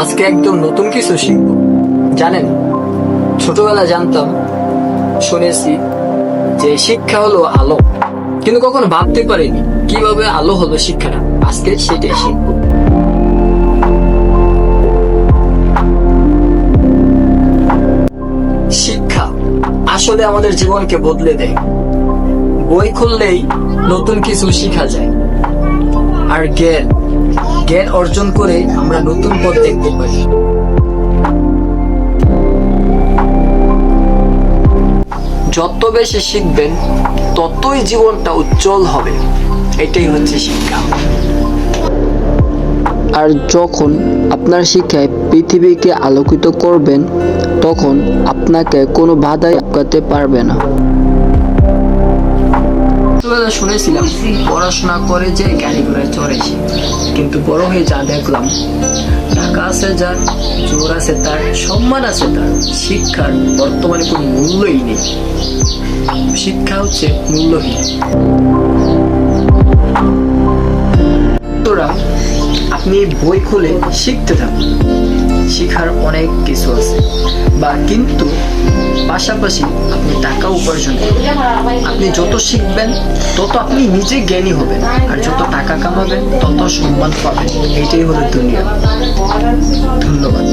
আজকে একদম নতুন কিছু শিখবো। জানেন, ছোটবেলা জানতাম, শুনেছি যে শিক্ষা হলো আলো, কিন্তু কখনো ভাবতে পারিনি কিভাবে আলো হলো শিক্ষাটা। আজকে সেটাই শিখবো। শিক্ষা আসলে আমাদের জীবনকে বদলে দেয়। বই খুললেই নতুন কিছু শেখা যায়, আর জ্ঞান জ্ঞান অর্জন করে আমরা নতুন পথ দেখতে পারি। যত বেশি শিখবেন ততই জীবনটা উজ্জ্বল হবে। এটাই হচ্ছে শিক্ষা। আর যখন আপনার শিক্ষায় পৃথিবীকে আলোকিত করবেন, তখন আপনাকে কোনো বাধাই আটকাতে পারবে না। ছোটবেলা শুনেছিলাম পড়াশোনা করে যে গাড়ি ঘোড়ায় চড়েছে, কিন্তু বড় হয়ে যা দেখলাম, টাকা আছে যার, জোর আছে তার, সম্মান আছে তার, শিক্ষার বর্তমানে কোনো মূল্যই নেই। শিক্ষা হচ্ছে মূল্যহীন। সুতরাং আপনি বই খুলে শিখতে থাকুন। শিখার অনেক কিছু আছে, কিন্তু পাশাপাশি আপনি টাকা উপার্জন করবেন। আপনি যত শিখবেন তত আপনি নিজে জ্ঞানী হবেন, আর যত টাকা কামাবেন তত সম্মান পাবেন। এইটাই হলো দুনিয়া। ধন্যবাদ।